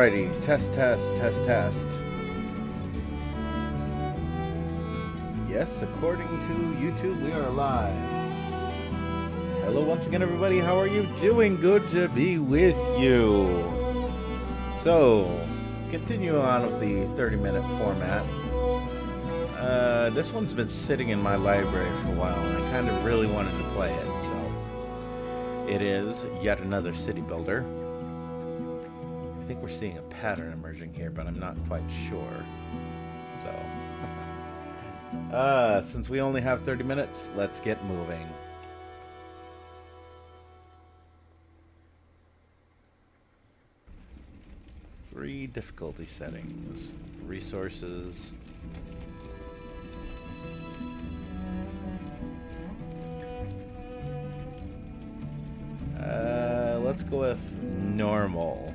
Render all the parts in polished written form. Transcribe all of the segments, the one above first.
Alrighty, test. Yes, according to YouTube, we are live. Hello once again, everybody. How are you doing? Good to be with you. So, continue on with the 30-minute format. This one's been sitting in my library for a while, and I kind of really wanted to play it, so it is yet another city builder. I think we're seeing a pattern emerging here, but I'm not quite sure. So, since we only have 30 minutes, let's get moving. Three difficulty settings. Resources. Let's go with normal.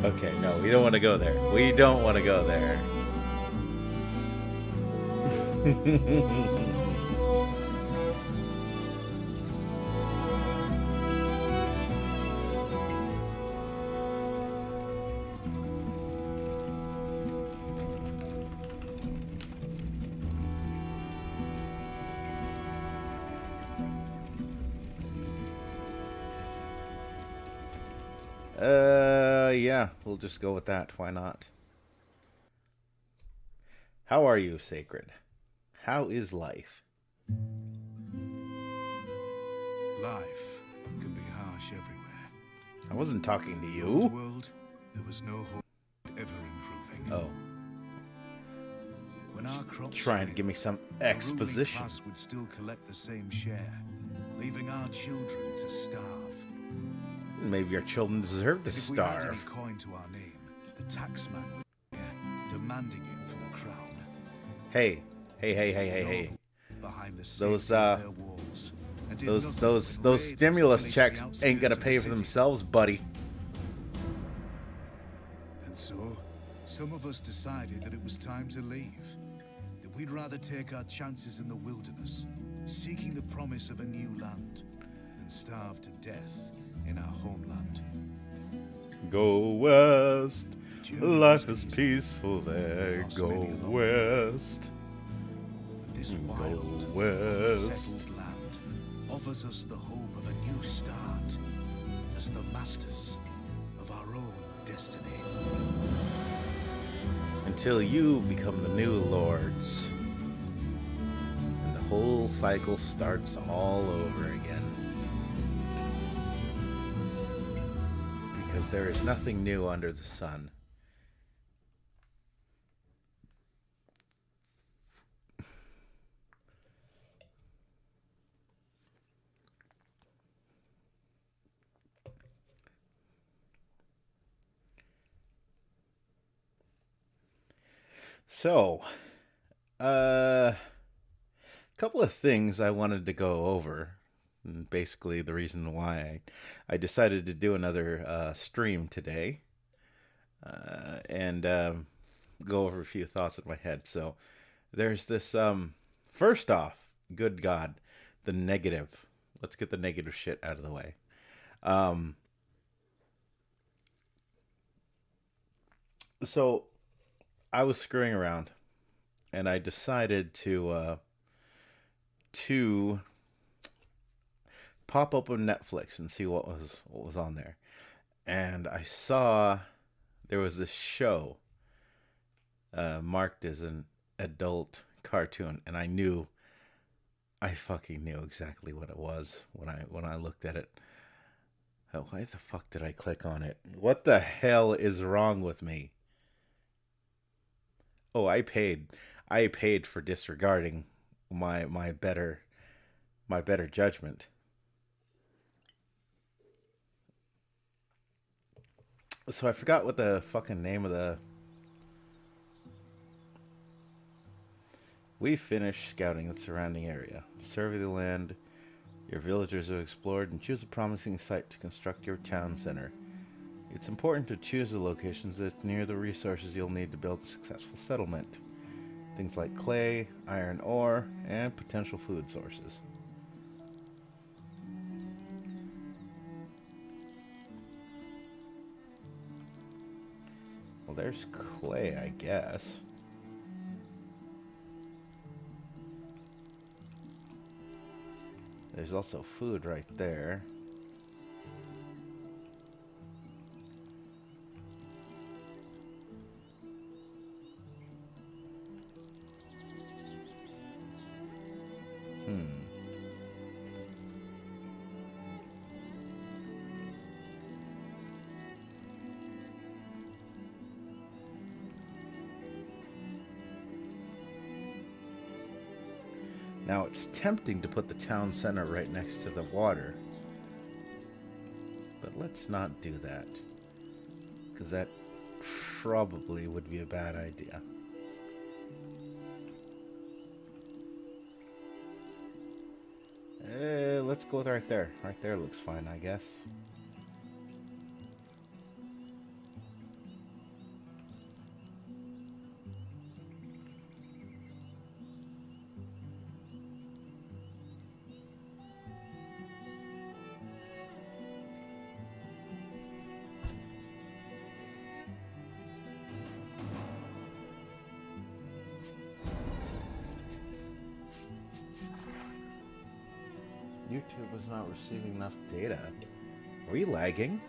Okay, no, we don't want to go there. We don't want to go there. Yeah, we'll just go with that. Why not? How are you, Sacred? How is life? Life can be harsh everywhere. I wasn't talking to In the you. old world, there was no hope of ever improving. Oh, When our crops trying to failed, give me some the ruling exposition. class would still collect the same share, leaving our children to starve. Maybe our children deserve to And if we had any starve. coin to our name, the taxman would be here, demanding it for the crown. Hey. Behind the Those, safety of their walls, and did nothing Those but raid stimulus and checks pillage the ain't gonna outskirts of pay the for city. themselves, buddy. And so, some of us decided that it was time to leave. That we'd rather take our chances in the wilderness, seeking the promise of a new land, than starve to death in our homeland. Go west. The journey Life was is easy. peaceful there. Lost Go many along the way. west. But this Go wild, west. unsettled land offers us the hope of a new start, as the masters of our own destiny. Until you become the new lords. And the whole cycle starts all over again. Because there is nothing new under the sun. So, a couple of things I wanted to go over. And basically, the reason why I decided to do another stream today, and go over a few thoughts in my head. So, there's this. First off, good God, the negative. Let's get the negative shit out of the way. So, I was screwing around, and I decided to pop open Netflix and see what was on there. And I saw there was this show marked as an adult cartoon, and I fucking knew exactly what it was when I looked at it. Why the fuck did I click on it? What the hell is wrong with me? Oh, I paid for disregarding my better judgment. So I forgot what the fucking name of We've finished scouting the surrounding area. Survey the land your villagers have explored and choose a promising site to construct your town center. It's important to choose the locations that's near the resources you'll need to build a successful settlement. Things like clay, iron ore, and potential food sources. Well, there's clay, I guess. There's also food right there. Now, it's tempting to put the town center right next to the water. But let's not do that. Because that probably would be a bad idea. Let's go right there. Right there looks fine, I guess. YouTube was not receiving enough data. Are we lagging?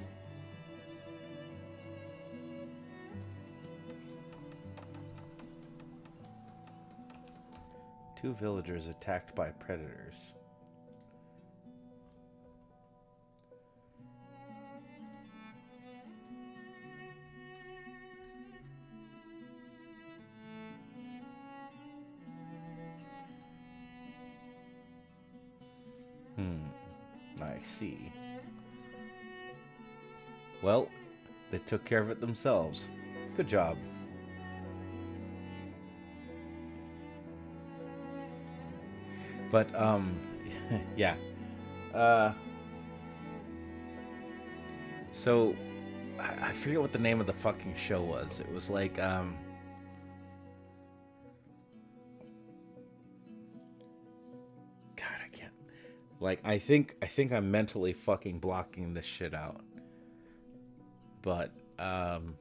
Two villagers attacked by predators. I see. Well, they took care of it themselves. Good job. But, yeah. So, I forget what the name of the fucking show was. It was like, God, I can't. Like, I think I'm mentally fucking blocking this shit out. But, and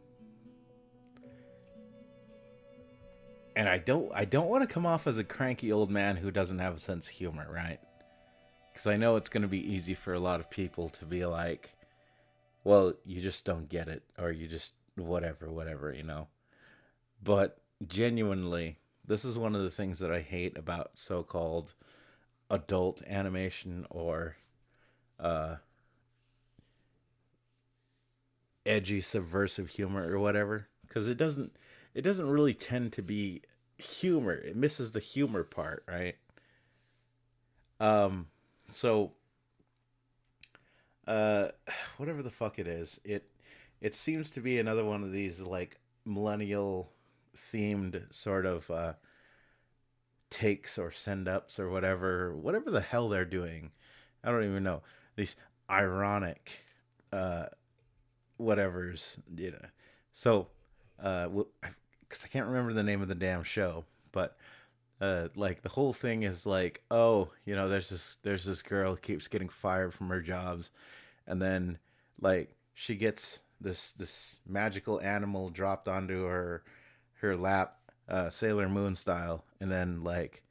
I don't want to come off as a cranky old man who doesn't have a sense of humor, right? Because I know it's going to be easy for a lot of people to be like, well, you just don't get it, or you just whatever, you know. But genuinely, this is one of the things that I hate about so-called adult animation or edgy subversive humor or whatever, because it doesn't really tend to be humor. It misses the humor part, right? So whatever the fuck it is, it seems to be another one of these like millennial themed sort of takes or send ups or whatever the hell they're doing. I don't even know. These ironic whatever's, you know. So because I can't remember the name of the damn show, but like the whole thing is like, oh, you know, there's this girl who keeps getting fired from her jobs, and then like she gets this magical animal dropped onto her lap, Sailor Moon style, and then like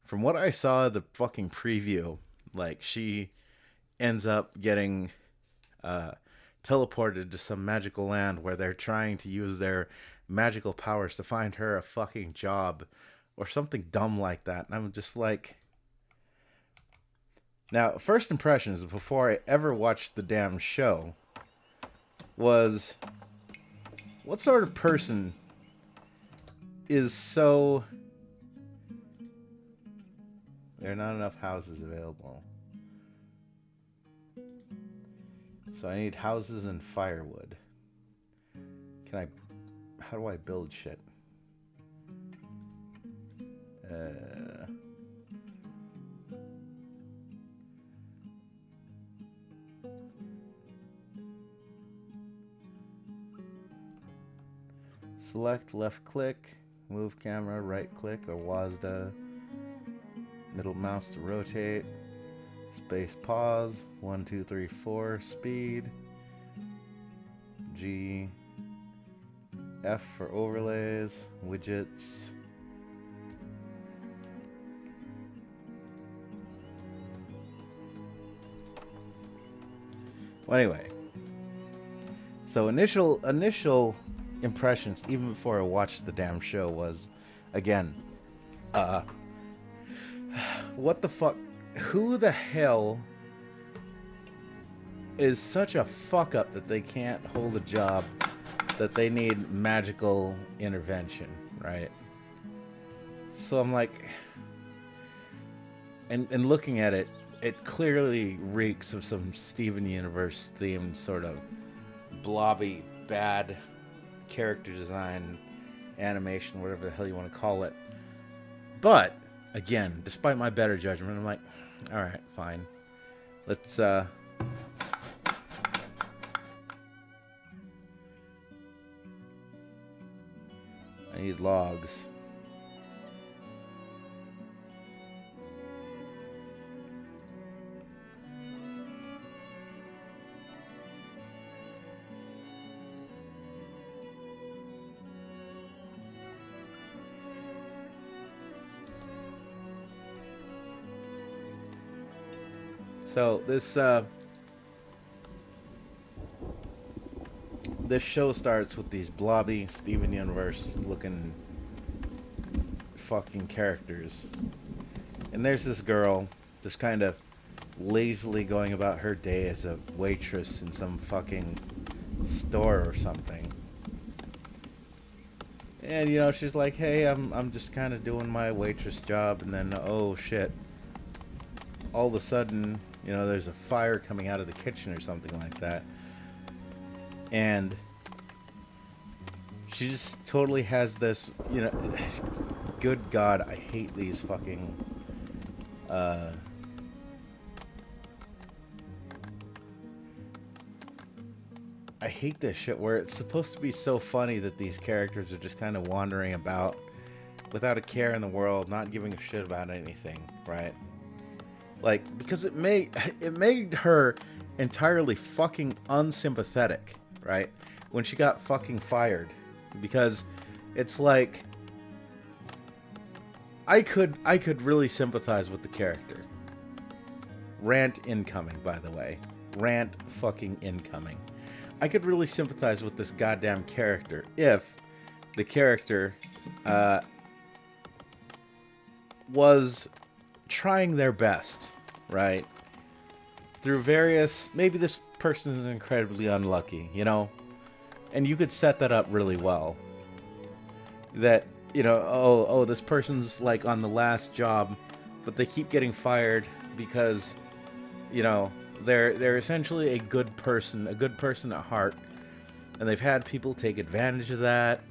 from what I saw the fucking preview, like she ends up getting teleported to some magical land where they're trying to use their magical powers to find her a fucking job or something dumb like that. And I'm just like, now, first impressions before I ever watched the damn show was, what sort of person is so... There are not enough houses available. So I need houses and firewood. How do I build shit? Uh, select left click, move camera, right click or WASD, middle mouse to rotate, space pause, 1, 2, 3, 4, speed, G, F for overlays, widgets. Well, anyway, so initial impressions, even before I watched the damn show, was, again, what the fuck? Who the hell is such a fuck up that they can't hold a job, that they need magical intervention, right? So I'm like, and looking at it, it clearly reeks of some Steven Universe themed sort of blobby, bad character design, animation, whatever the hell you want to call it. But again, despite my better judgment, I'm like, all right, fine. Let's I need logs. So this show starts with these blobby Steven Universe looking fucking characters. And there's this girl just kind of lazily going about her day as a waitress in some fucking store or something. And you know, she's like, "Hey, I'm just kind of doing my waitress job," and then oh shit. All of a sudden, you know, there's a fire coming out of the kitchen or something like that. And she just totally has this, you know, good God, I hate these fucking, I hate this shit where it's supposed to be so funny that these characters are just kind of wandering about without a care in the world, not giving a shit about anything, right? Like, because it made her entirely fucking unsympathetic, right? When she got fucking fired. Because it's like, I could really sympathize with the character. Rant incoming, by the way. Rant fucking incoming. I could really sympathize with this goddamn character if the character was trying their best, right? Through various, maybe this person is incredibly unlucky, you know? And you could set that up really well. That, you know, oh, this person's like on the last job, but they keep getting fired because, you know, they're essentially a good person at heart, and they've had people take advantage of that.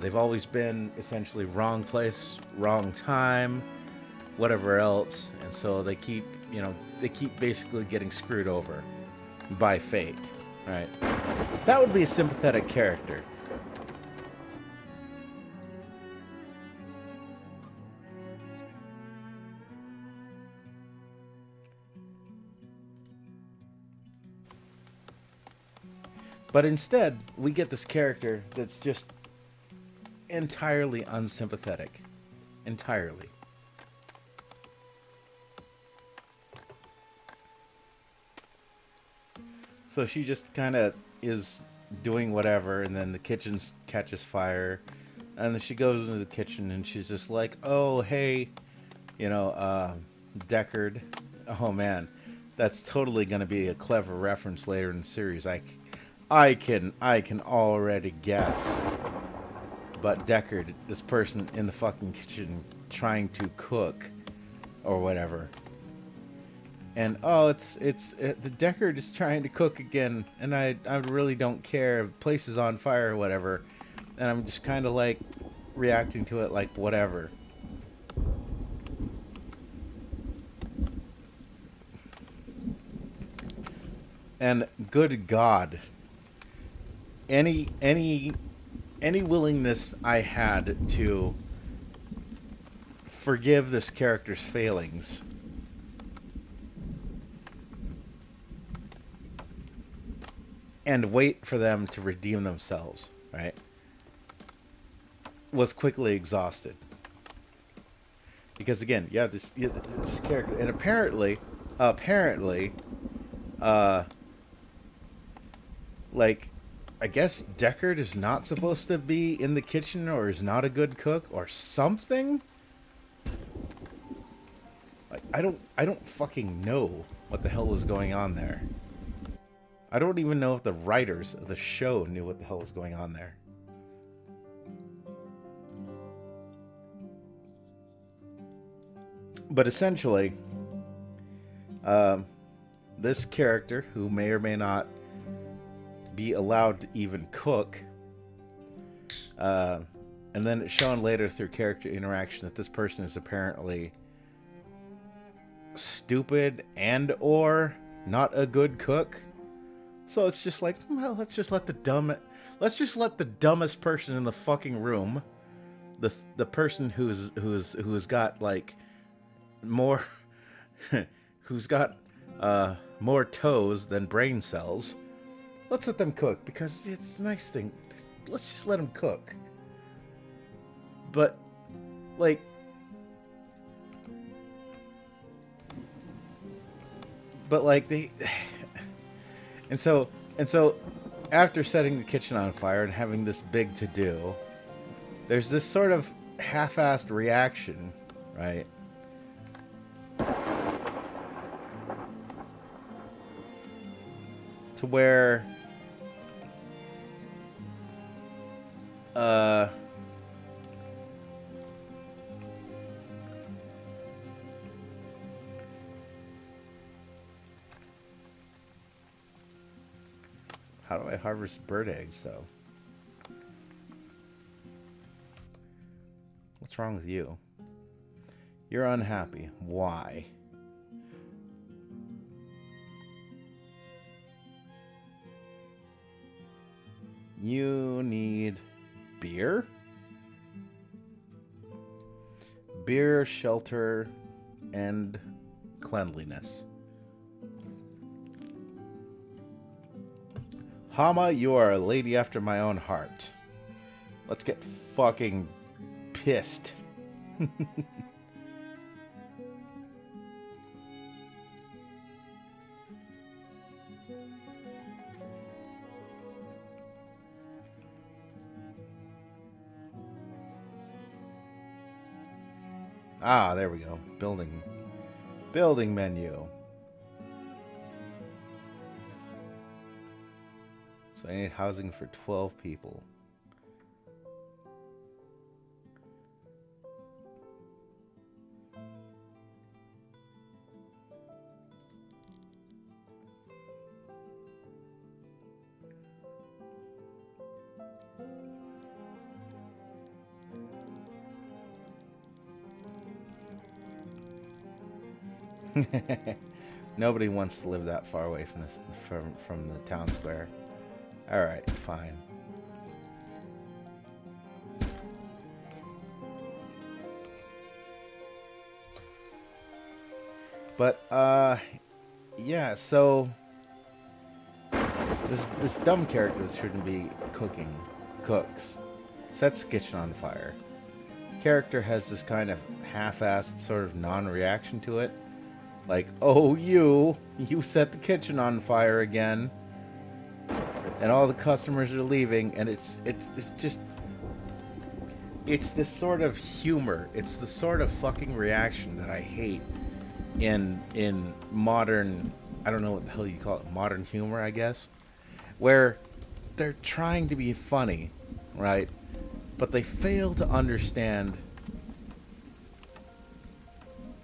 They've always been essentially wrong place, wrong time, whatever else, and so they keep basically getting screwed over by fate, right? That would be a sympathetic character. But instead, we get this character that's just entirely unsympathetic. Entirely. So she just kind of is doing whatever, and then the kitchen catches fire. And then she goes into the kitchen, and she's just like, oh, hey, you know, Deckard. Oh, man. That's totally going to be a clever reference later in the series. I can already guess. But Deckard, this person in the fucking kitchen trying to cook or whatever. And oh, the Deckard is trying to cook again, and I really don't care. The place is on fire or whatever. And I'm just kind of like reacting to it like whatever. And good God, any willingness I had to forgive this character's failings and wait for them to redeem themselves, right, was quickly exhausted. Because again, you have this character, and apparently, like, I guess Deckard is not supposed to be in the kitchen, or is not a good cook, or something. Like, I don't fucking know what the hell was going on there. I don't even know if the writers of the show knew what the hell was going on there. But essentially, this character, who may or may not be allowed to even cook, and then it's shown later through character interaction that this person is apparently stupid and or not a good cook. So it's just like, well, let's just let the dumbest person in the fucking room, the person who's got like more who's got more toes than brain cells, let's let them cook, because it's a nice thing. Let's just let them cook. But like, they and so after setting the kitchen on fire and having this big to do, there's this sort of half-assed reaction, right? To where how do I harvest bird eggs, though? What's wrong with you? You're unhappy. Why? You need beer? Beer, shelter, and cleanliness. Hama, you are a lady after my own heart. Let's get fucking pissed. Ah, there we go. Building menu. So I need housing for 12 people. Nobody wants to live that far away from this from the town square. All right, fine. But yeah, so this dumb character that shouldn't be cooks, sets the kitchen on fire. Character has this kind of half-assed sort of non-reaction to it. Like, oh, you set the kitchen on fire again, and all the customers are leaving, and it's this sort of humor. It's the sort of fucking reaction that I hate in modern, I don't know what the hell you call it, modern humor, I guess, where they're trying to be funny, right? But they fail to understand.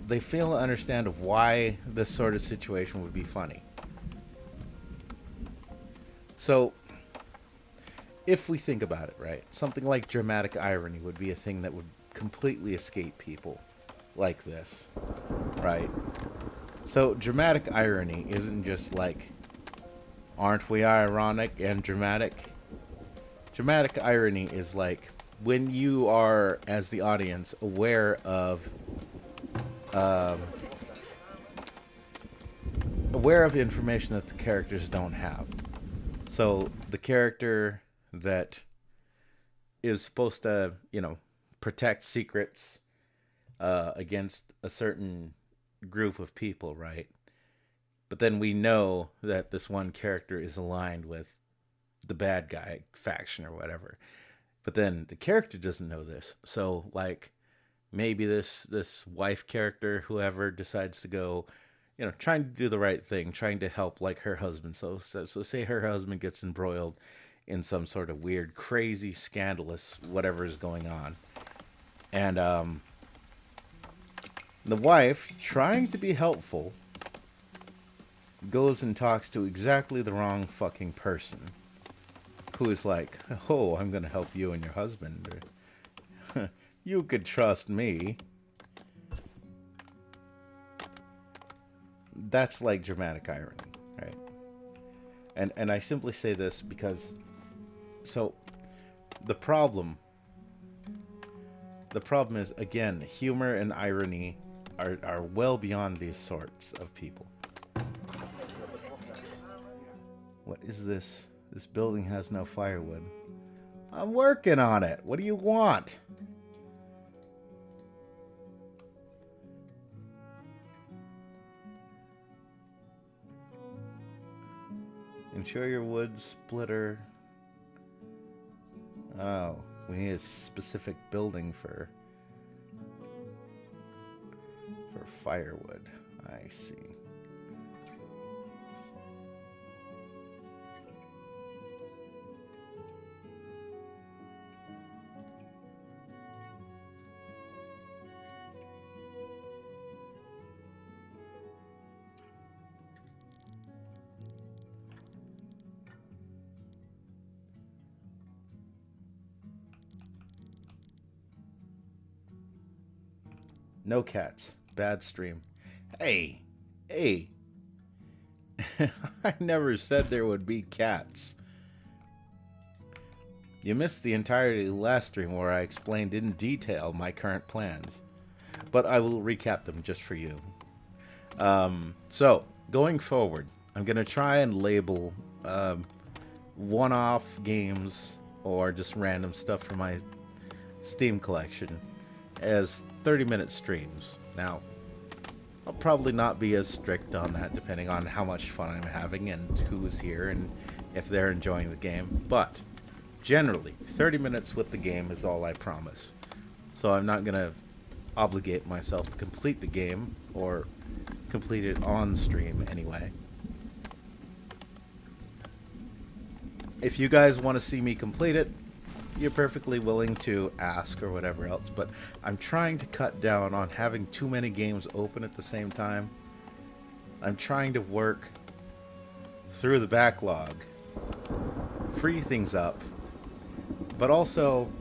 They fail to understand why this sort of situation would be funny. So, if we think about it, right, something like dramatic irony would be a thing that would completely escape people like this, right? So, dramatic irony isn't just like Aren't we ironic and dramatic? Dramatic irony is like when you are, as the audience, um, aware of information that the characters don't have. So the character that is supposed to, protect secrets against a certain group of people, right? But then we know that this one character is aligned with the bad guy faction or whatever. But then the character doesn't know this. So like maybe this wife character, whoever, decides to go, trying to do the right thing, trying to help like her husband. So say her husband gets embroiled in some sort of weird, crazy, scandalous whatever is going on. And the wife, trying to be helpful, goes and talks to exactly the wrong fucking person, who is like, oh, I'm going to help you and your husband. Or, you could trust me. That's like dramatic irony, right? And I simply say this because, so the problem is, again, humor and irony are well beyond these sorts of people. What is this? This building has no firewood. I'm working on it. What do you want? Ensure your wood splitter. Oh, we need a specific building for firewood. I see. No cats. Bad stream. Hey. I never said there would be cats. You missed the entirety of the last stream where I explained in detail my current plans. But I will recap them just for you. So, going forward, I'm going to try and label one-off games or just random stuff from my Steam collection as 30-minute streams. Now, I'll probably not be as strict on that depending on how much fun I'm having and who's here and if they're enjoying the game. But generally, 30 minutes with the game is all I promise. So I'm not going to obligate myself to complete the game or complete it on stream anyway. If you guys want to see me complete it, you're perfectly willing to ask or whatever else, but I'm trying to cut down on having too many games open at the same time. I'm trying to work through the backlog, free things up, but also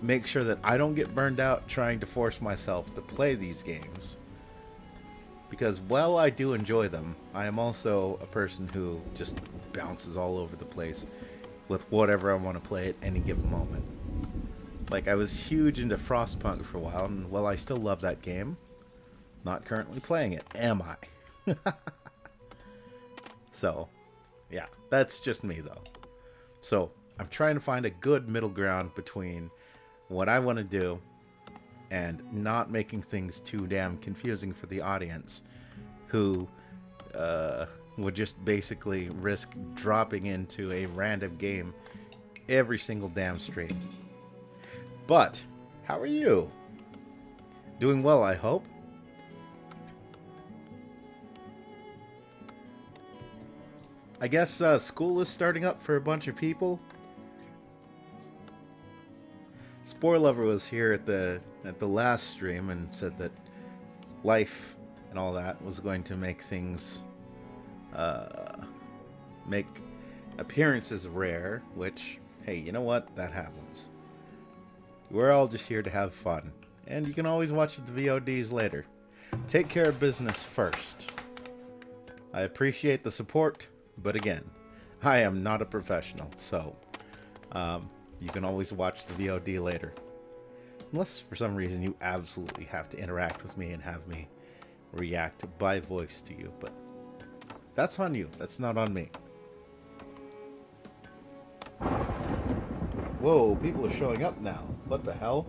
make sure that I don't get burned out trying to force myself to play these games. Because while I do enjoy them, I am also a person who just bounces all over the place with whatever I want to play at any given moment. Like, I was huge into Frostpunk for a while, and while I still love that game, not currently playing it, am I? So, yeah, that's just me, though. So, I'm trying to find a good middle ground between what I want to do and not making things too damn confusing for the audience, who would just basically risk dropping into a random game every single damn stream. But, how are you? Doing well, I hope? I guess school is starting up for a bunch of people. Spoiler was here at the last stream and said that life and all that was going to make things make appearances rare, which, hey, you know what? That happens. We're all just here to have fun, and you can always watch the VODs later. Take care of business first. I appreciate the support, but again, I am not a professional, so you can always watch the VOD later. Unless for some reason you absolutely have to interact with me and have me react by voice to you, but that's on you. That's not on me. Whoa, people are showing up now. What the hell?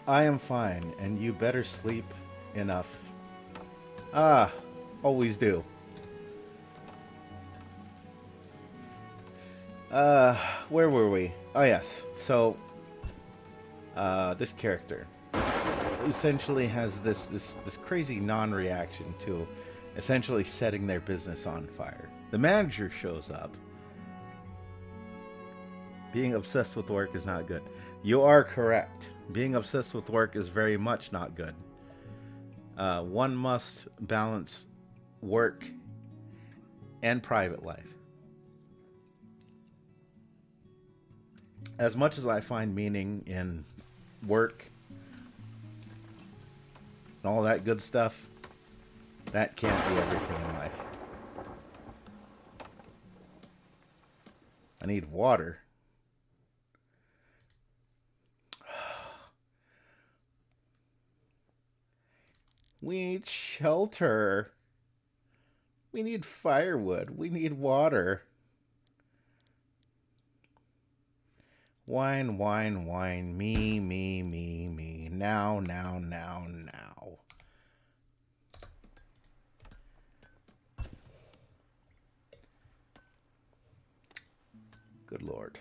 I am fine, and you better sleep enough. Ah, always do. Where were we? Oh yes, so, this character essentially has this crazy non-reaction to essentially setting their business on fire. The manager shows up. Being obsessed with work is not good. You are correct. Being obsessed with work is very much not good. One must balance work and private life. As much as I find meaning in work and all that good stuff, that can't be everything in life. I need water. We need shelter. We need firewood. We need water. Wine, wine, wine. Me, me, me, me. Now, now, now, now. Good Lord.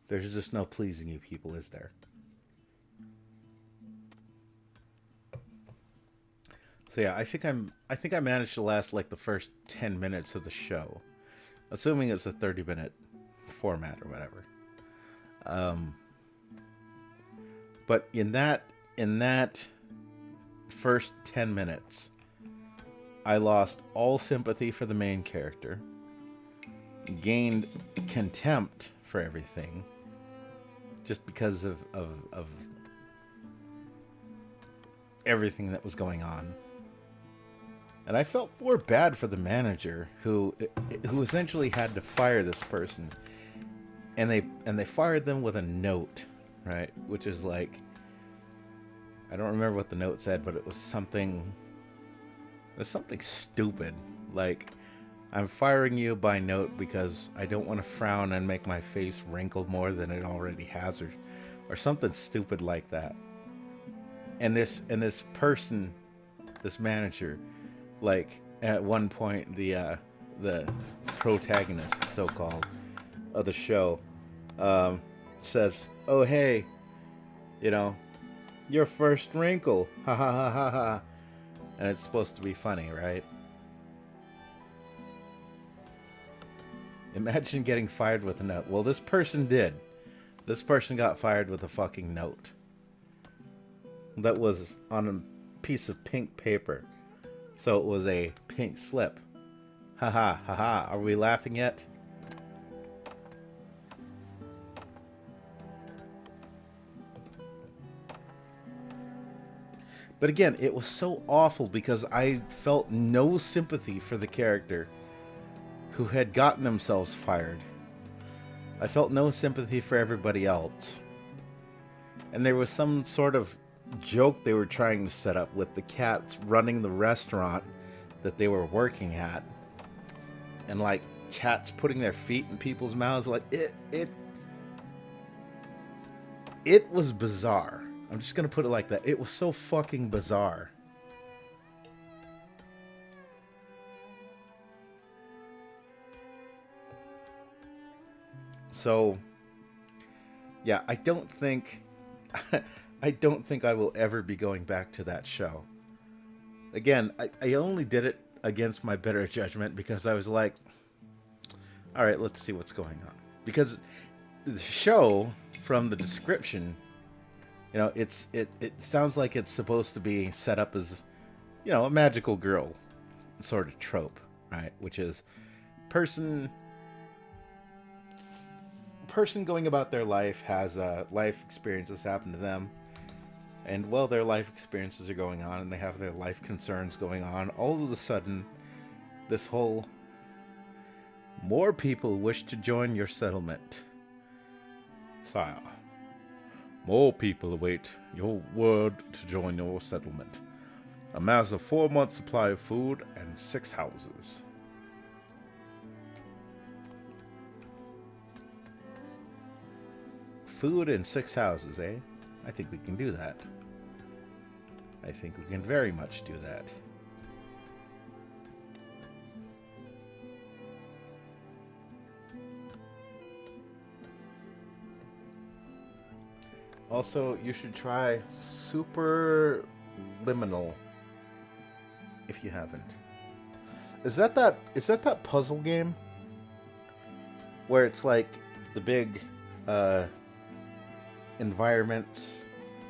There's just no pleasing you people, is there? So yeah, I think I managed to last like the first 10 minutes of the show, assuming it's a 30-minute format or whatever. But in that first 10 minutes, I lost all sympathy for the main character, gained contempt for everything, just because of everything that was going on. And I felt more bad for the manager who essentially had to fire this person, and they fired them with a note, right? Which is like, I don't remember what the note said, but it was something stupid, like, I'm firing you by note because I don't want to frown and make my face wrinkle more than it already has, or something stupid like that. And this person, this manager, like, at one point, the protagonist, so-called, of the show, says, "Oh hey, you know, your first wrinkle, ha ha ha ha ha," and it's supposed to be funny, right? Imagine getting fired with a note. Well, this person did. This person got fired with a fucking note that was on a piece of pink paper. So it was a pink slip. Haha, haha. Are we laughing yet? But again, it was so awful because I felt no sympathy for the character who had gotten themselves fired. I felt no sympathy for everybody else. And there was some sort of joke they were trying to set up with the cats running the restaurant that they were working at, and like cats putting their feet in people's mouths. Like it was bizarre. I'm just gonna put it like that. It was so fucking bizarre. So yeah, I don't think I will ever be going back to that show. Again, I only did it against my better judgment because I was like, all right, let's see what's going on. Because the show, from the description, you know, it sounds like it's supposed to be set up as, you know, a magical girl sort of trope, right? Which is person going about their life, has life experiences happen to them, And while their life experiences are going on and they have their life concerns going on, all of a sudden, this whole more people wish to join your settlement. Sire, more people await your word to join your settlement. Amass a 4-month supply of food and 6 houses. Food and 6 houses, eh? I think we can do that. I think we can very much do that. Also, you should try Super Liminal if you haven't. Is that that puzzle game where it's like the big environments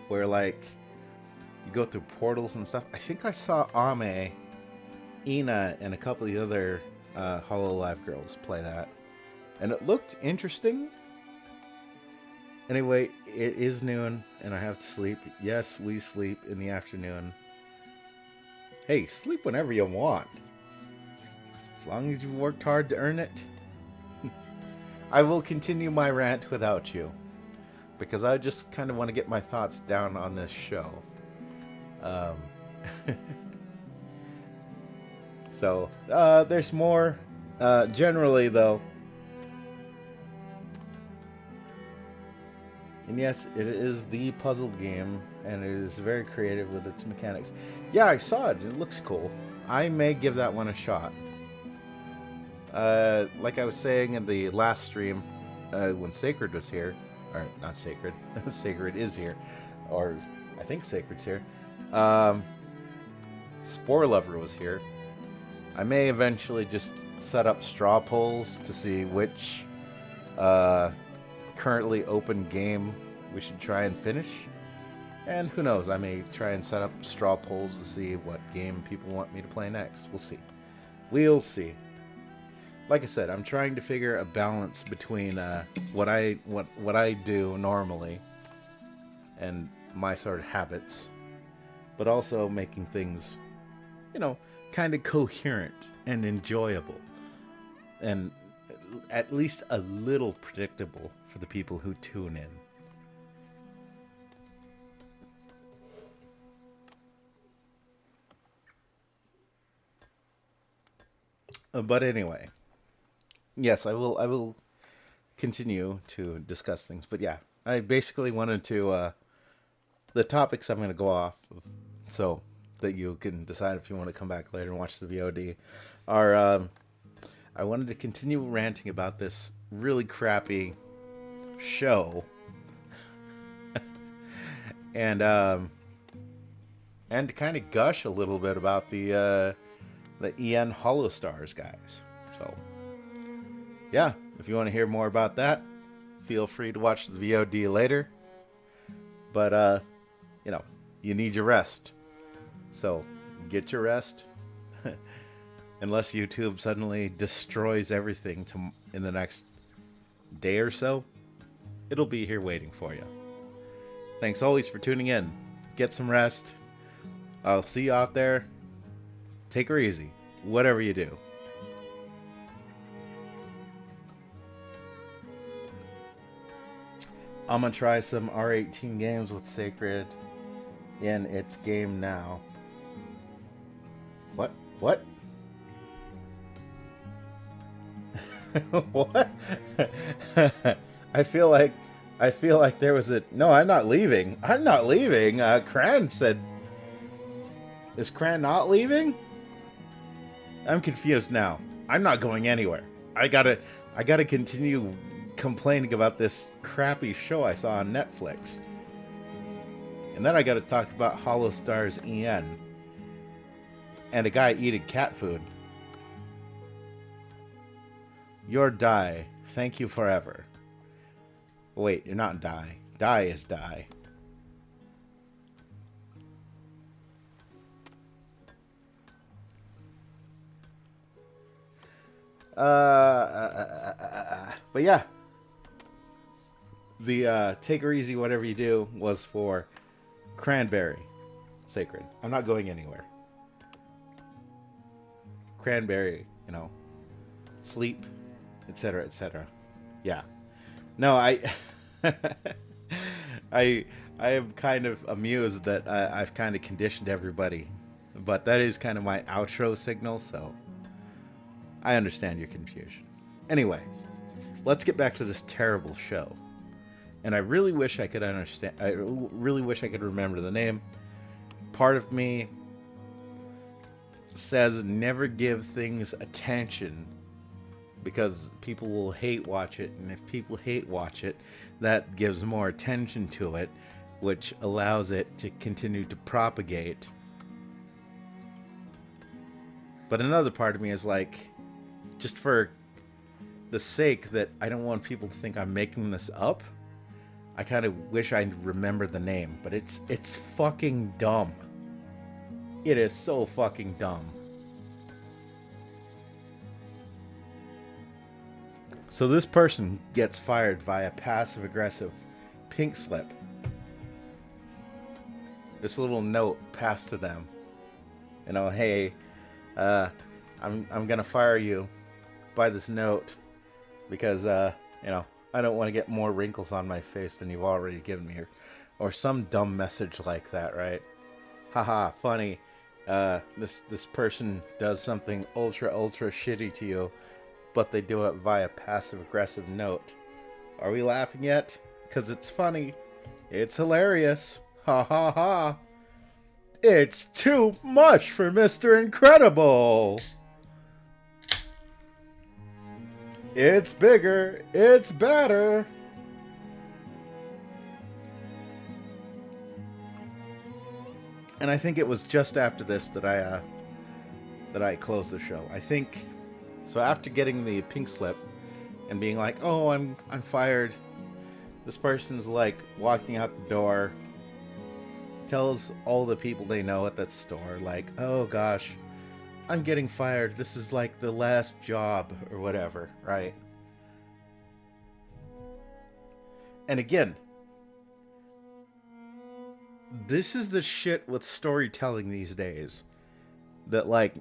where like you go through portals and stuff? I think I saw Ame, Ina, and a couple of the other HoloLive girls play that, and it looked interesting. Anyway, it is noon, and I have to sleep. Yes, we sleep in the afternoon. Hey, sleep whenever you want. As long as you've worked hard to earn it. I will continue my rant without you, because I just kind of want to get my thoughts down on this show. So, there's more. Generally, though. And yes, it is the puzzle game, and it is very creative with its mechanics. Yeah, I saw it. It looks cool. I may give that one a shot. Like I was saying in the last stream, when Sacred was here, or not Sacred, Sacred is here, or I think Sacred's here. Spore Lover was here. I may eventually just set up straw polls to see which currently open game we should try and finish. And who knows, I may try and set up straw polls to see what game people want me to play next. We'll see. We'll see. Like I said, I'm trying to figure a balance between what I do normally and my sort of habits, but also making things, you know, kind of coherent and enjoyable, and at least a little predictable for the people who tune in. But anyway, yes, I will continue to discuss things. But yeah, I basically wanted to the topics I'm going to go off of, so that you can decide if you want to come back later and watch the VOD, are I wanted to continue ranting about this really crappy show, and to kind of gush a little bit about the EN Holostars guys. So yeah, if you want to hear more about that, feel free to watch the VOD later. But you know, you need your rest, so get your rest. Unless YouTube suddenly destroys everything in the next day or so, it'll be here waiting for you. Thanks always for tuning in. Get some rest. I'll see you out there. Take her easy, whatever you do. I'm gonna try some R18 games with Sacred in its game now. What? What? What? I feel like there was a... No, I'm not leaving. I'm not leaving. Cran said... Is Cran not leaving? I'm confused now. I'm not going anywhere. I gotta continue complaining about this crappy show I saw on Netflix. And then I gotta talk about Holostars EN. And a guy eating cat food. You're Die. Thank you forever. Wait, you're not Die. Die is Die. But yeah. The Take Her Easy, Whatever You Do was for Cranberry. Sacred. I'm not going anywhere. Cranberry, sleep, etc., etc. Yeah. No, I I am kind of amused that I've kind of conditioned everybody, but that is kind of my outro signal, so I understand your confusion. Anyway, let's get back to this terrible show. And I really wish I could understand. I really wish I could remember the name. Part of me says never give things attention because people will hate watch it, and if people hate watch it, that gives more attention to it, which allows it to continue to propagate. But another part of me is like, just for the sake that I don't want people to think I'm making this up, I kind of wish I remember the name, but it's fucking dumb. It is so fucking dumb. So this person gets fired via passive-aggressive pink slip. This little note passed to them. Hey, I'm gonna fire you by this note because I don't want to get more wrinkles on my face than you've already given me, or some dumb message like that, right? Haha, funny. This person does something ultra shitty to you, but they do it via passive-aggressive note. Are we laughing yet? Because it's funny. It's hilarious. Ha ha ha. It's too much for Mr. Incredible. It's bigger. It's better. And I think it was just after this that I closed the show. I think so. After getting the pink slip and being like, "Oh, I'm fired," this person's like walking out the door, tells all the people they know at that store, like, "Oh gosh, I'm getting fired. This is like the last job," or whatever, right? And again, this is the shit with storytelling these days. That, like,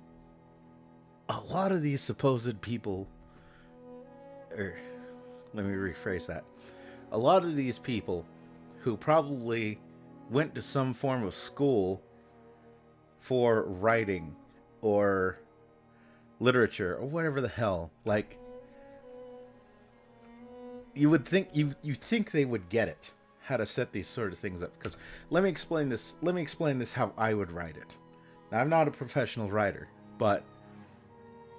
a lot of these supposed people, or let me rephrase that. A lot of these people who probably went to some form of school for writing or literature or whatever the hell, like, you would think you think they would get it, how to set these sort of things up. Because let me explain this how I would write it. Now, I'm not a professional writer, but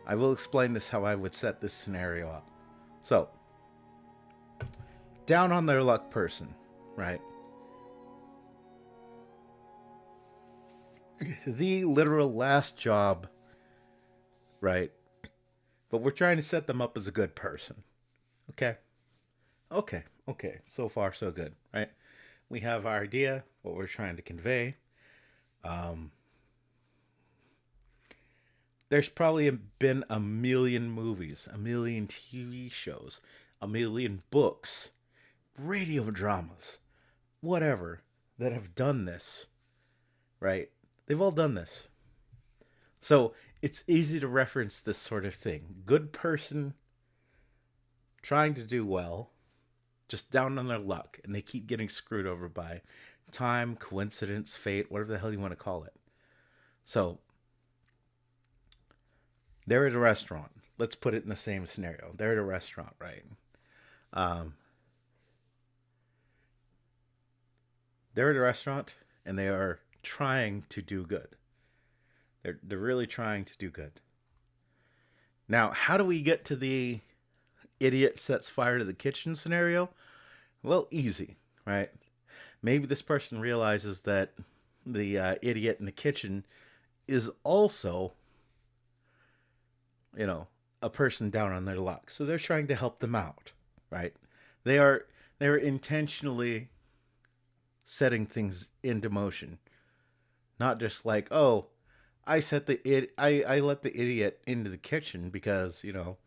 I will explain this how I would set this scenario up. So, down on their luck person, right? The literal last job, right? But we're trying to set them up as a good person. Okay? Okay. So far, so good, right? We have our idea, what we're trying to convey. There's probably been a million movies, a million TV shows, a million books, radio dramas, whatever, that have done this, right? They've all done this. So it's easy to reference this sort of thing. Good person trying to do well, just down on their luck, and they keep getting screwed over by time, coincidence, fate, whatever the hell you want to call it. So they're at a restaurant. Let's put it in the same scenario. They're at a restaurant, right? They're at a restaurant, and they are trying to do good. They're really trying to do good. Now, how do we get to the idiot sets fire to the kitchen scenario? Well, easy, right? Maybe this person realizes that the idiot in the kitchen is also, a person down on their luck. So they're trying to help them out, right? They're intentionally setting things into motion. Not just like, oh, I let the idiot into the kitchen because, well,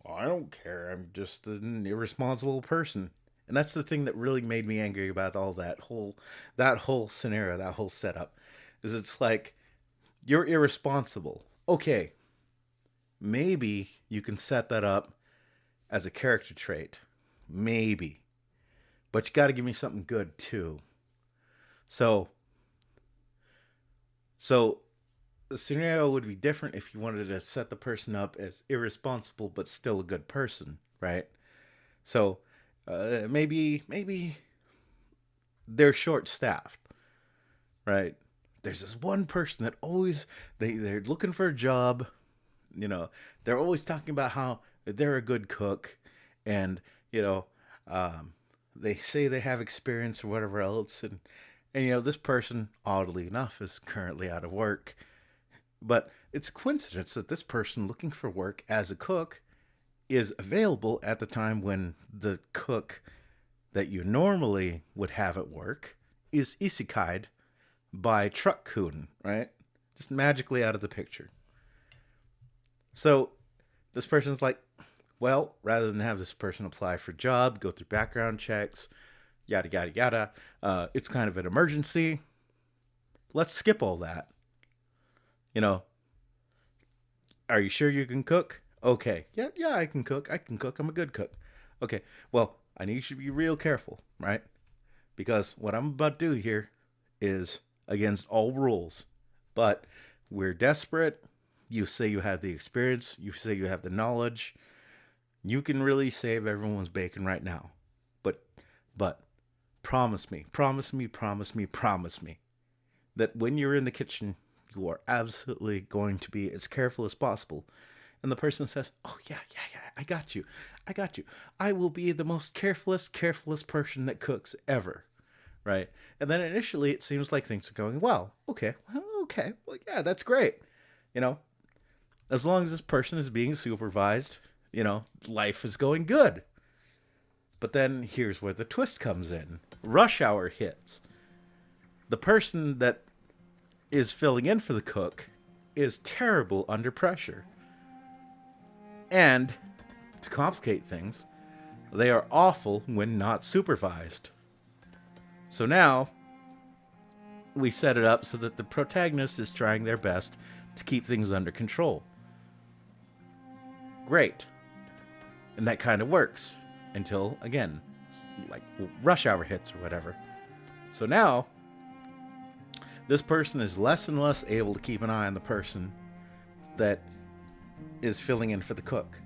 I don't care. I'm just an irresponsible person. And that's the thing that really made me angry about all that whole scenario, that whole setup. Is it's like you're irresponsible. Okay, maybe you can set that up as a character trait. Maybe. But you got to give me something good too. So so the scenario would be different if you wanted to set the person up as irresponsible but still a good person, right? So maybe they're short staffed, right? There's this one person that always they're looking for a job. You know, they're always talking about how they're a good cook, and you know, um, they say they have experience or whatever else, and this person, oddly enough, is currently out of work. But it's a coincidence that this person looking for work as a cook is available at the time when the cook that you normally would have at work is isekai'd by Truck Kun, right? Just magically out of the picture. So this person's like, well, rather than have this person apply for a job, go through background checks, yada, yada, yada, it's kind of an emergency. Let's skip all that. You know, are you sure you can cook? Okay. Yeah, I can cook. I can cook. I'm a good cook. Okay. Well, I need you to be real careful, right? Because what I'm about to do here is against all rules. But we're desperate. You say you have the experience. You say you have the knowledge. You can really save everyone's bacon right now. But promise me, promise me, promise me, promise me that when you're in the kitchen, you are absolutely going to be as careful as possible. And the person says, oh, yeah, I got you. I got you. I will be the most carefulest person that cooks ever. Right? And then initially it seems like things are going well. Okay. Well, yeah, that's great. You know, as long as this person is being supervised, life is going good. But then here's where the twist comes in. Rush hour hits. The person that is filling in for the cook is terrible under pressure. And to complicate things, they are awful when not supervised. So now we set it up so that the protagonist is trying their best to keep things under control. Great. And that kind of works until, again, like rush hour hits or whatever. So now this person is less and less able to keep an eye on the person that is filling in for the cook.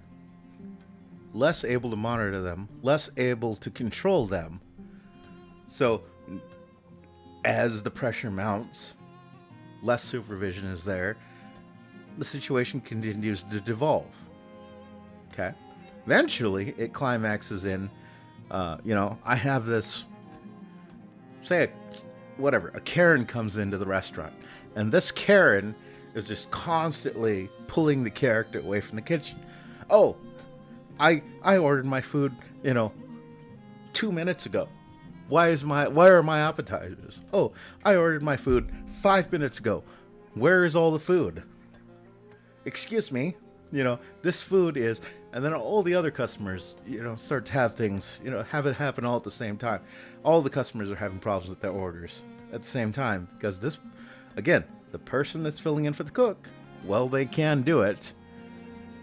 Less able to monitor them, less able to control them. So as the pressure mounts, less supervision is there. The situation continues to devolve. Okay? Eventually, it climaxes in, I have this, say, a Karen comes into the restaurant. And this Karen is just constantly pulling the character away from the kitchen. Oh, I ordered my food, 2 minutes ago. Where are my appetizers? Oh, I ordered my food 5 minutes ago. Where is all the food? Excuse me, this food is, and then all the other customers, start to have things, have it happen all at the same time. All the customers are having problems with their orders at the same time because this, again, the person that's filling in for the cook, well, they can do it.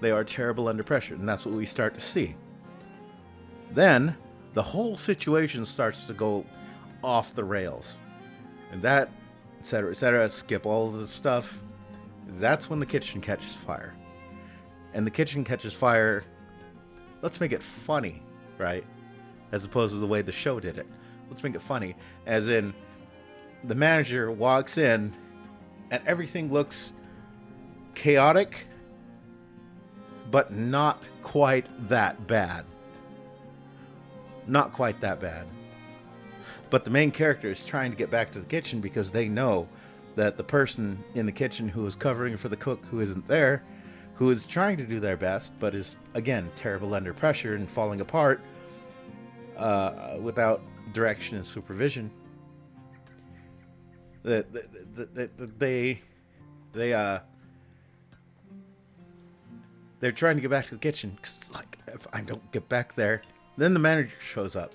They are terrible under pressure, and that's what we start to see. Then the whole situation starts to go off the rails. And that, etc., skip all of the stuff. That's when the kitchen catches fire. And the kitchen catches fire, let's make it funny, right? As opposed to the way the show did it. Let's make it funny. As in, the manager walks in, and everything looks chaotic, but not quite that bad. Not quite that bad. But the main character is trying to get back to the kitchen because they know that the person in the kitchen who is covering for the cook who isn't there, who is trying to do their best, but is, again, terrible under pressure and falling apart without direction and supervision. They're trying to get back to the kitchen. 'Cause, like, if I don't get back there, then the manager shows up.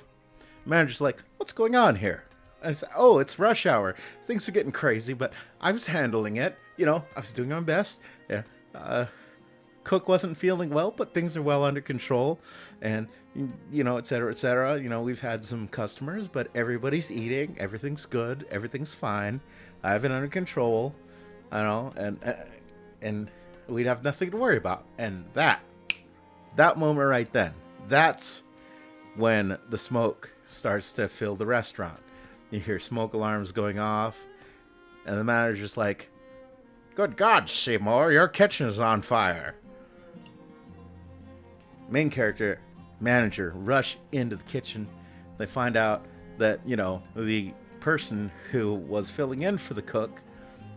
Manager's like, what's going on here? And it's, oh, it's rush hour. Things are getting crazy, but I was handling it. You know, I was doing my best. Yeah. Cook wasn't feeling well, but things are well under control. And, you know, et cetera, et cetera. You know, we've had some customers, but everybody's eating. Everything's good. Everything's fine. I have it under control. I know. And we'd have nothing to worry about. And that moment right then, that's when the smoke starts to fill the restaurant. You hear smoke alarms going off, and the manager's like, good God, Seymour, your kitchen is on fire. Main character, manager, rush into the kitchen. They find out that, you know, the person who was filling in for the cook,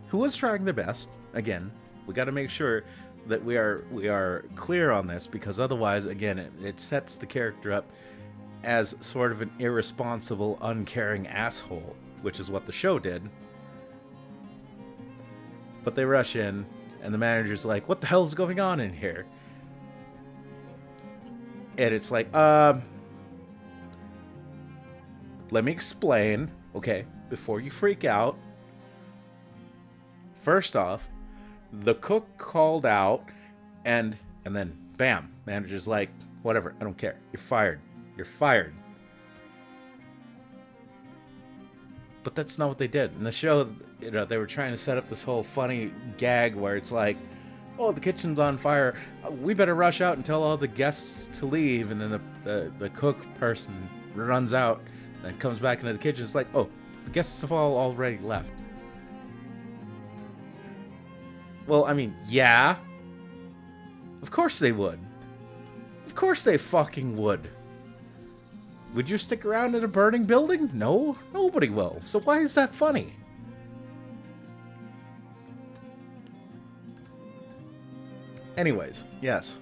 who was trying their best, again, we got to make sure that we are clear on this, because otherwise, again, it sets the character up as sort of an irresponsible, uncaring asshole, which is what the show did. But they rush in, and the manager's like, what the hell is going on in here? And it's like, let me explain, okay, before you freak out. First off, the cook called out, and then, bam, manager's like, whatever, I don't care, you're fired. You're fired. But that's not what they did. In the show, you know, they were trying to set up this whole funny gag where it's like, oh, the kitchen's on fire. We better rush out and tell all the guests to leave. And then the cook person runs out and comes back into the kitchen. It's like, oh, the guests have all already left. Well, I mean, yeah. Of course they would. Of course they fucking would. Would you stick around in a burning building? No, nobody will. So why is that funny? Anyways, yes.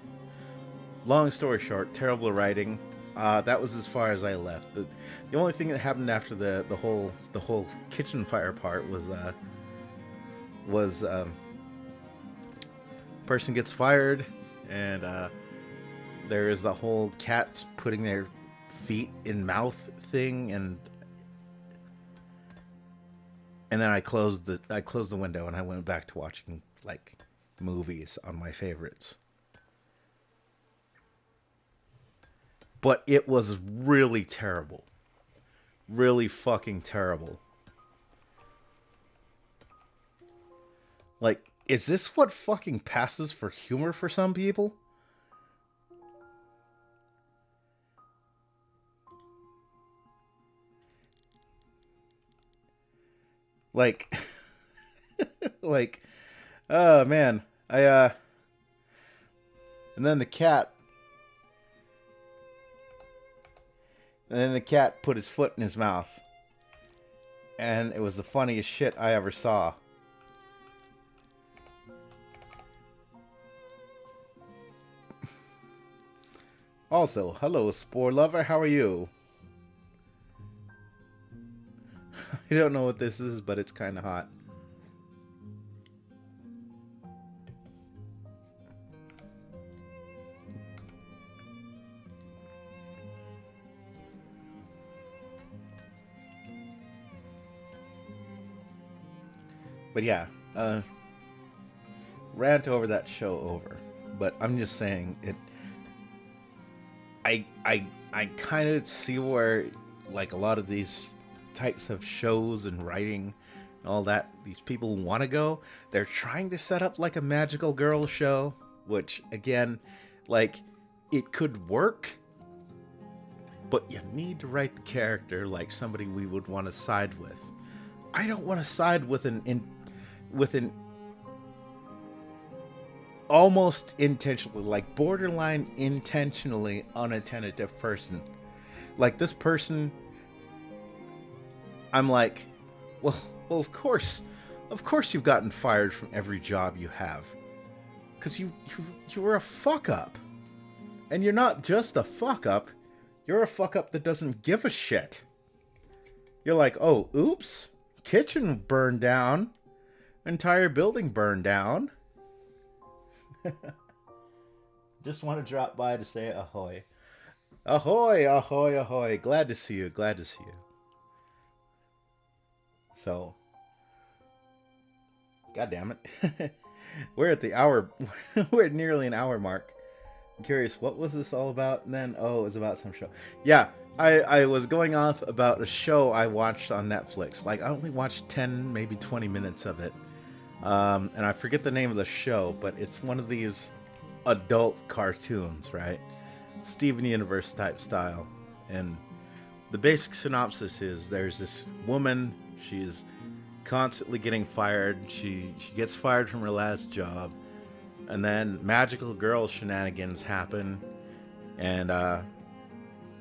Long story short, terrible writing. That was as far as I left. The only thing that happened after the whole kitchen fire part was person gets fired, and there is the whole cats putting their feet in mouth thing, and then I closed the window and I went back to watching like movies on my favorites. But it was really terrible. Really fucking terrible. Like, is this what fucking passes for humor for some people? Like, like, oh man, and then the cat put his foot in his mouth, and it was the funniest shit I ever saw. Also, hello, Spore Lover, how are you? I don't know what this is, but it's kind of hot. But yeah, rant over that show over. But I'm just saying it. I kind of see where, like, a lot of these types of shows and writing and all that, these people want to go. They're trying to set up like a magical girl show, which again, like, it could work, but you need to write the character like somebody we would want to side with. I don't want to side with an almost intentionally, like borderline intentionally unattentive person. Like, this person, I'm like, well, of course you've gotten fired from every job you have, because you were a fuck up, and you're not just a fuck up, you're a fuck up that doesn't give a shit. You're like, oh, oops, kitchen burned down, entire building burned down. Just want to drop by to say ahoy. Ahoy, ahoy, ahoy. Glad to see you. Glad to see you. So, God damn it. We're at the hour. We're at nearly an hour mark. I'm curious, what was this all about? And then, oh, it was about some show. Yeah, I was going off about a show I watched on Netflix. Like, I only watched 10, maybe 20 minutes of it. And I forget the name of the show, but it's one of these adult cartoons, right? Steven Universe type style. And the basic synopsis is there's this woman, she's constantly getting fired. She gets fired from her last job, and then magical girl shenanigans happen, and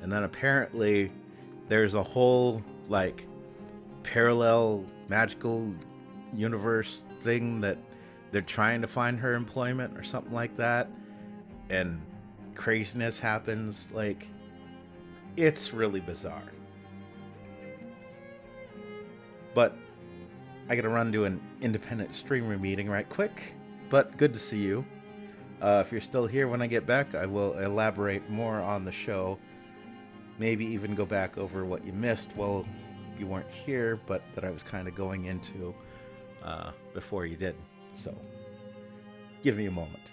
then apparently there's a whole like parallel magical universe thing that they're trying to find her employment or something like that, and craziness happens. Like, it's really bizarre. But I gotta run to an independent streamer meeting right quick. But good to see you. If you're still here when I get back, I will elaborate more on the show. Maybe even go back over what you missed while you weren't here, but that I was kind of going into before you did. So, give me a moment.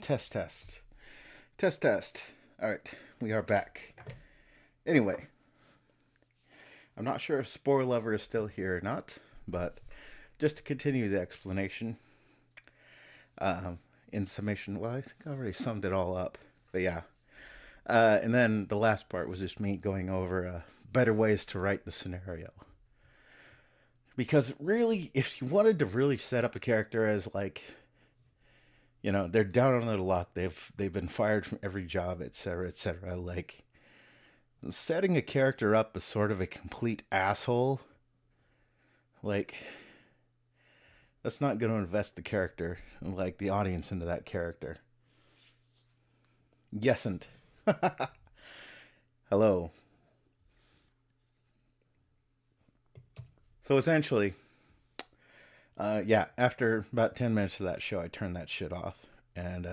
Test, test. Test, test. Alright, we are back. Anyway, I'm not sure if Spore Lover is still here or not, but just to continue the explanation, in summation, well, I think I already summed it all up, but yeah. And then the last part was just me going over better ways to write the scenario. Because really, if you wanted to really set up a character as like, you know, they're down on their luck, they've been fired from every job, etc., etc. Like, setting a character up as sort of a complete asshole, like, that's not going to invest the character, like the audience, into that character. Yesn't. Hello. So essentially, yeah, after about 10 minutes of that show, I turned that shit off. And,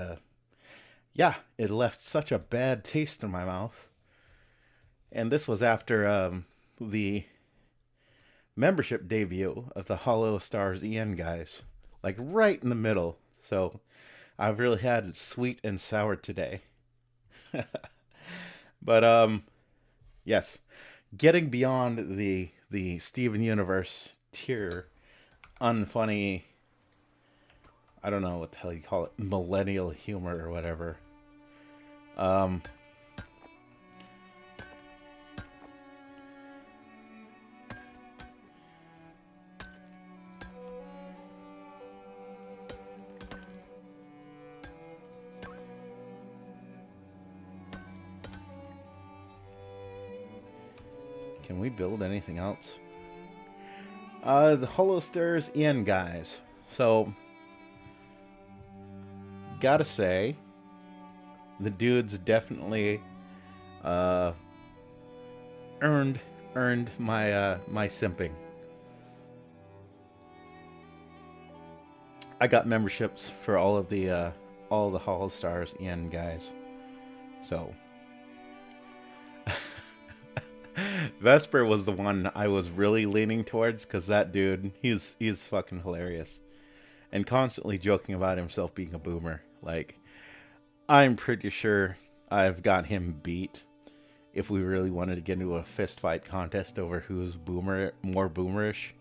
yeah, it left such a bad taste in my mouth. And this was after the membership debut of the Hollow Stars EN guys. Like, right in the middle. So, I've really had it sweet and sour today. But, yes. Getting beyond the Steven Universe tier, unfunny, I don't know what the hell you call it, millennial humor or whatever. Can we build anything else? The Hollow Stars EN guys. So, gotta say, the dudes definitely earned my my simping. I got memberships for all the Hollow Stars EN guys. So, Vesper was the one I was really leaning towards, because that dude, he's fucking hilarious. And constantly joking about himself being a boomer. Like, I'm pretty sure I've got him beat if we really wanted to get into a fist fight contest over who's more boomerish.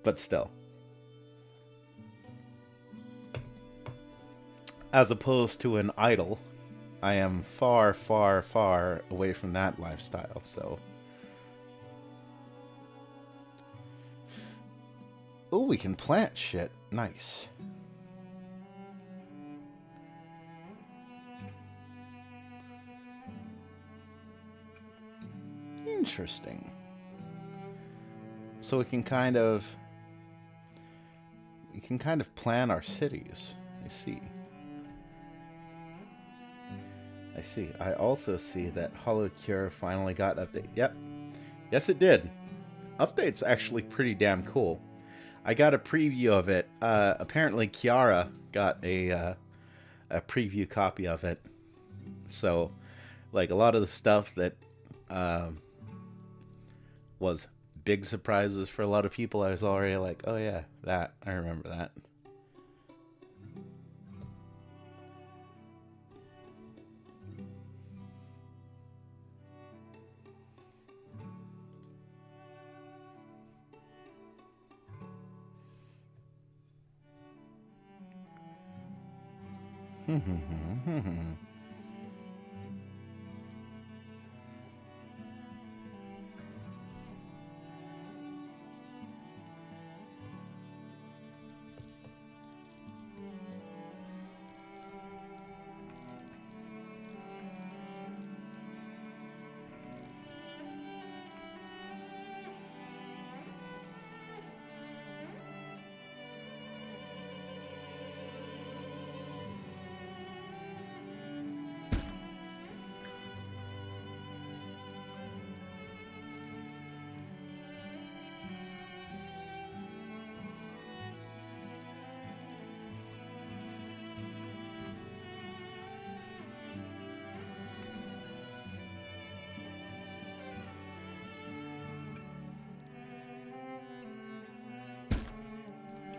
But still. As opposed to an idol, I am far, far, far away from that lifestyle, so. Oh, we can plant shit. Nice. Interesting. So we can kind of plan our cities. I see. I also see that Hollow Cure finally got update. Yep. Yes, it did. Update's actually pretty damn cool. I got a preview of it. Apparently Kiara got a preview copy of it. So, like, a lot of the stuff that was big surprises for a lot of people, I was already like, oh yeah, that. I remember that.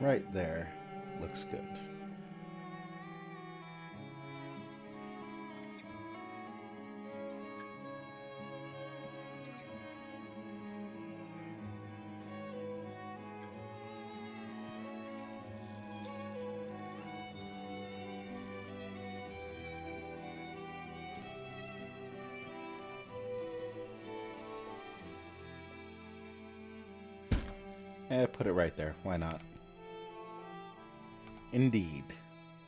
Right there. Looks good. Put it right there. Why not? Indeed.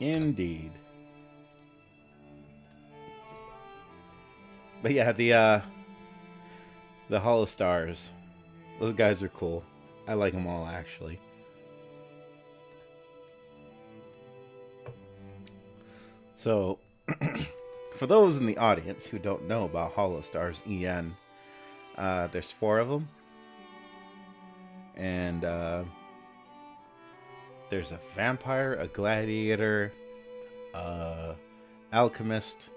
Indeed. But yeah, the Hollow Stars. Those guys are cool. I like them all, actually. So, for those in the audience who don't know about Hollow Stars EN, there's 4 of them. And there's a vampire, a gladiator, alchemist,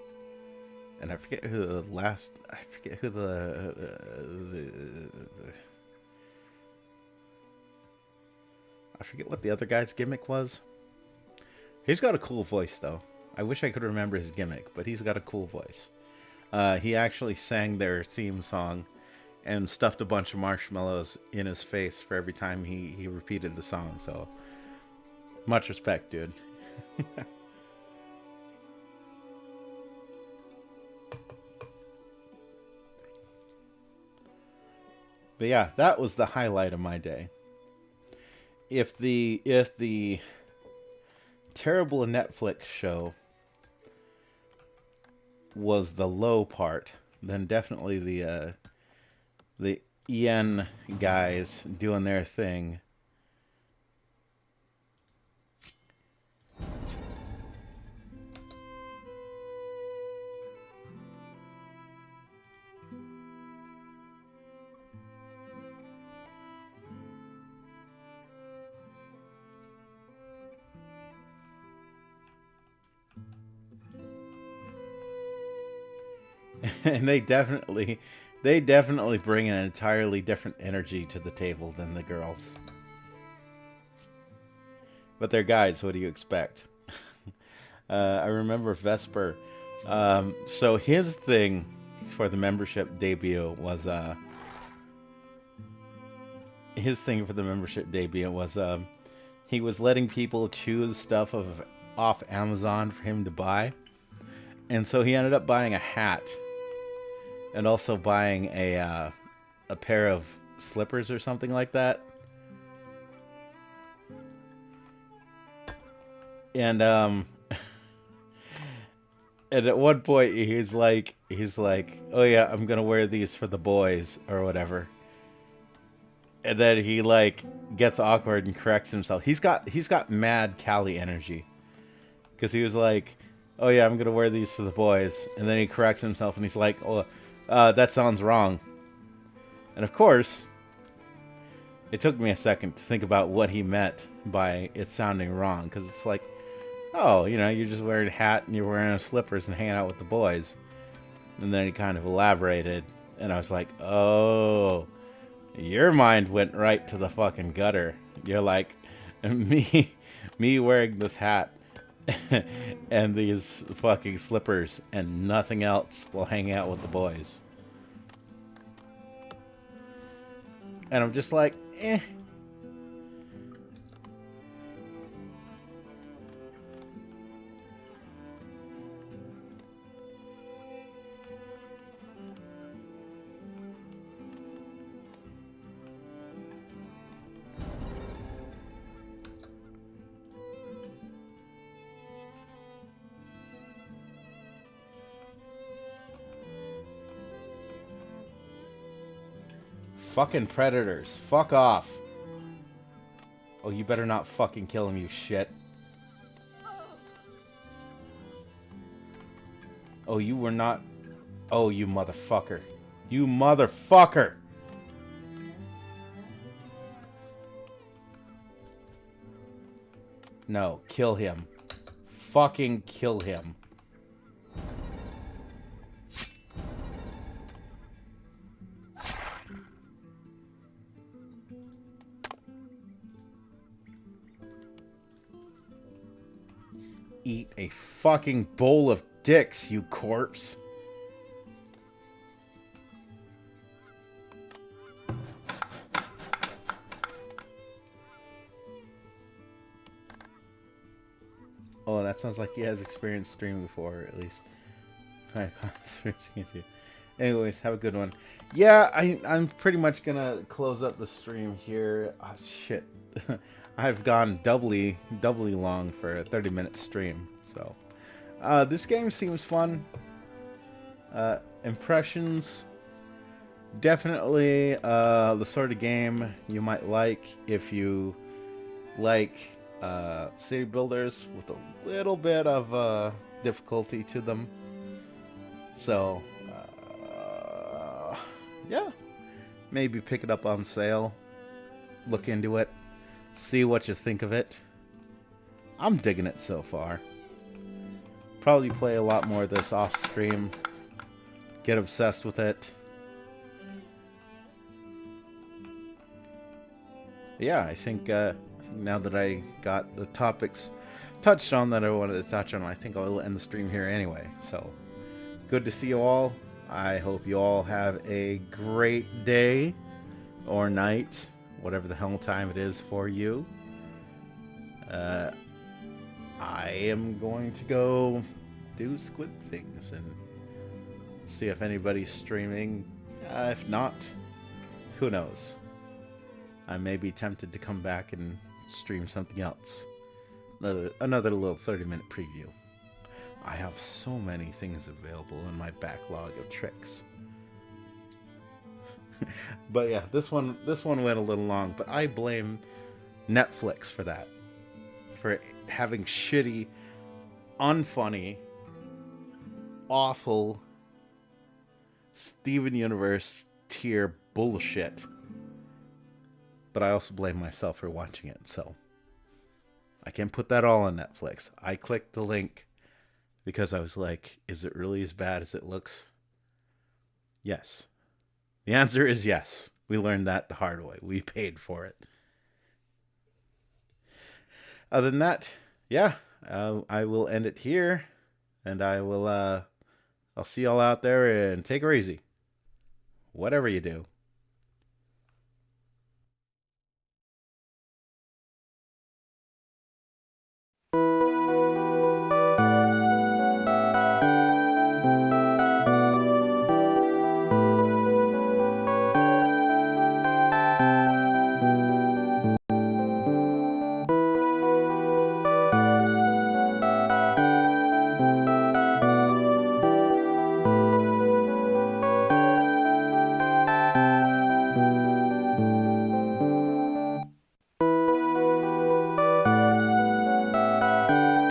and I forget who the last. I forget who I forget what the other guy's gimmick was. He's got a cool voice, though. I wish I could remember his gimmick, but he's got a cool voice. He actually sang their theme song and stuffed a bunch of marshmallows in his face for every time he repeated the song. So, much respect, dude. But yeah, that was the highlight of my day. If the terrible Netflix show was the low part, then definitely the EN guys doing their thing. And they definitely bring an entirely different energy to the table than the girls. But they're guys, what do you expect? I remember Vesper. So his thing for the membership debut was he was letting people choose stuff off Amazon for him to buy. And so he ended up buying a hat. And also buying a pair of slippers or something like that. And and at one point he's like, oh yeah, I'm gonna wear these for the boys or whatever. And then he like gets awkward and corrects himself. He's got mad Cali energy. Because he was like, oh yeah, I'm gonna wear these for the boys. And then he corrects himself and he's like, oh, that sounds wrong. And of course, it took me a second to think about what he meant by it sounding wrong. Because it's like, oh, you know, you're just wearing a hat and you're wearing slippers and hanging out with the boys. And then he kind of elaborated. And I was like, oh, your mind went right to the fucking gutter. You're like, me wearing this hat and these fucking slippers and nothing else while hanging out with the boys. And I'm just like, eh. Fucking predators. Fuck off. Oh, you better not fucking kill him, you shit. Oh, you were not... Oh, you motherfucker. You motherfucker! No, kill him. Fucking kill him. Eat a fucking bowl of dicks, you corpse. Oh, that sounds like he has experience streaming before, or at least kind of experiencing it too. Anyways, have a good one. Yeah, I'm pretty much gonna close up the stream here. Oh, shit. I've gone doubly long for a 30-minute stream. So, this game seems fun. Impressions, definitely the sort of game you might like if you like city builders with a little bit of difficulty to them. So, yeah, maybe pick it up on sale, look into it, see what you think of it. I'm digging it so far. Probably play a lot more of this off stream, get obsessed with it. Yeah, I think now that I got the topics touched on that I wanted to touch on, I think I'll end the stream here anyway. So, good to see you all. I hope you all have a great day or night, whatever the hell time it is for you. I am going to go do squid things and see if anybody's streaming. If not, who knows? I may be tempted to come back and stream something else. Another little 30-minute preview. I have so many things available in my backlog of tricks. But yeah, this one went a little long, but I blame Netflix for that. For having shitty, unfunny, awful Steven Universe tier bullshit. But I also blame myself for watching it, so I can't put that all on Netflix. I clicked the link because I was like, is it really as bad as it looks? Yes. The answer is yes. We learned that the hard way. We paid for it. Other than that, yeah, I will end it here, and I'll see y'all out there, and take her easy. Whatever you do.